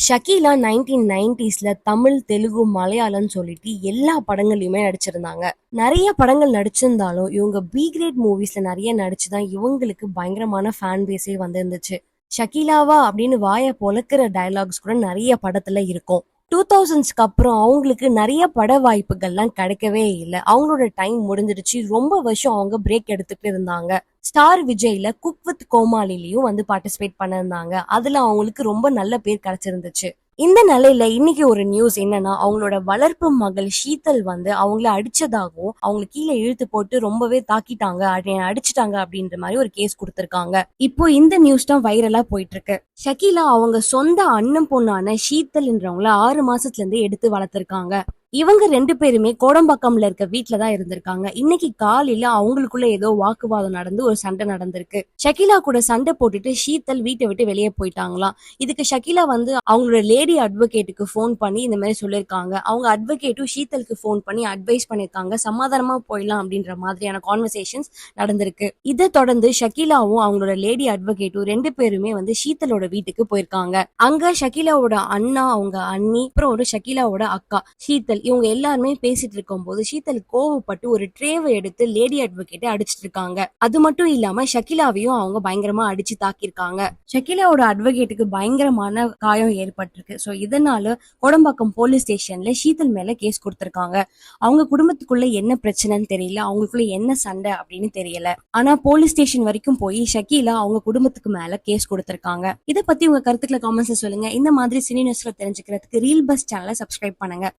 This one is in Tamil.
ஷக்கீலா 1990ஸ்ல தமிழ், தெலுங்கு, மலையாளம்னு சொல்லிட்டு எல்லா படங்கள்லயுமே நடிச்சிருந்தாங்க. நெறைய படங்கள் நடிச்சிருந்தாலும், இவங்க பி கிரேட் மூவிஸ்ல நெறைய நடிச்சு தான் இவங்களுக்கு பயங்கரமான ஃபேன் பேஸே வந்திருந்துச்சு. ஷக்கீலாவா அப்படின்னு வாய பொளக்குற டயலாக்ஸ் கூட நெறைய படத்துல இருக்கும். 2000ஸ்க்கு அப்புறம் அவங்களுக்கு நெறைய பட வாய்ப்புகள்லாம் கிடைக்கவே இல்ல. அவங்களோட டைம் முடிஞ்சிடுச்சு. ரொம்ப வருஷம் அவங்க பிரேக் எடுத்துட்டு இருந்தாங்க. ஸ்டார் விஜய்ல குக் வித் கோமாளிலயும் வந்து பார்ட்டிசிபேட் பண்ணிருந்தாங்க. அதுல அவங்களுக்கு ரொம்ப நல்ல பேர் கிடைச்சிருந்துச்சு. இந்த நிலையில இன்னைக்கு ஒரு நியூஸ் என்னன்னா, அவங்களோட வளர்ப்பு மகள் ஷீதல் வந்து அவங்கள அடிச்சதாகவும், அவங்கள கீழே இழுத்து போட்டு ரொம்பவே தாக்கிட்டாங்க, அடிச்சிட்டாங்க அப்படின்ற மாதிரி ஒரு கேஸ் கொடுத்திருக்காங்க. இப்போ இந்த நியூஸ் தான் வைரலா போயிட்டு இருக்கு. ஷக்கீலா அவங்க சொந்த அண்ணன் பொண்ணான ஷீதல்ன்றவங்கள 6 மாசத்துல இருந்து எடுத்து வளர்த்திருக்காங்க. இவங்க 2 பேருமே கோடம்பாக்கம்ல இருக்க வீட்ல தான் இருந்திருக்காங்க. இன்னைக்கு காலையில அவங்களுக்குள்ள ஏதோ வாக்குவாதம் நடந்து ஒரு சண்டை நடந்திருக்கு. ஷக்கீலா கூட சண்டை போட்டுட்டு ஷீதல் வீட்டை விட்டு வெளியே போயிட்டாங்களாம். இதுக்கு ஷக்கீலா வந்து அவங்களோட லேடி அட்வொகேட்டுக்கு ஃபோன் பண்ணி இந்த மாதிரி சொல்லியிருக்காங்க. அவங்க அட்வொகேட்டும் ஷீதலுக்கு ஃபோன் பண்ணி அட்வைஸ் பண்ணிருக்காங்க. சமாதானமா போயிடலாம் அப்படின்ற மாதிரியான கான்வர்சேஷன்ஸ் நடந்திருக்கு. இதை தொடர்ந்து ஷக்கீலாவும் அவங்களோட லேடி அட்வொகேட்டும் 2 பேருமே வந்து ஷீதலோட வீட்டுக்கு போயிருக்காங்க. அங்க ஷக்கீலாவோட அண்ணா, அவங்க அண்ணி, அப்புறம் ஒரு ஷக்கீலாவோட அக்கா ஷீதல், இவங்க எல்லாருமே பேசிட்டு இருக்கும் போது ஷீதல் கோவப்பட்டு ஒரு ட்ரேவை எடுத்து லேடி அட்வொகேட்டை அடிச்சிட்டு இருக்காங்க. அது மட்டும் இல்லாம ஷக்கீலாவையும் அவங்க பயங்கரமா அடிச்சு தாக்கியிருக்காங்க. ஷக்கீலாவோட அட்வொகேட்டுக்கு பயங்கரமான காயம் ஏற்பட்டிருக்கு. சோ இதனால கோடம்பாக்கம் போலீஸ் ஸ்டேஷன்ல ஷீதல் மேல கேஸ் கொடுத்திருக்காங்க. அவங்க குடும்பத்துக்குள்ள என்ன பிரச்சனைன்னு தெரியல, அவங்களுக்குள்ள என்ன சண்டை அப்படின்னு தெரியல. ஆனா போலீஸ் ஸ்டேஷன் வரைக்கும் போய் ஷக்கீலா அவங்க குடும்பத்துக்கு மேல கேஸ் கொடுத்திருக்காங்க. இதை பத்தி உங்க கருத்துக்களை காமெண்ட்ஸ்ல சொல்லுங்க. இந்த மாதிரி சினி நியூஸ்ல தெரிஞ்சுக்கிறதுக்கு ரீல் பஸ் சேனலை சப்ஸ்கிரைப் பண்ணுங்க.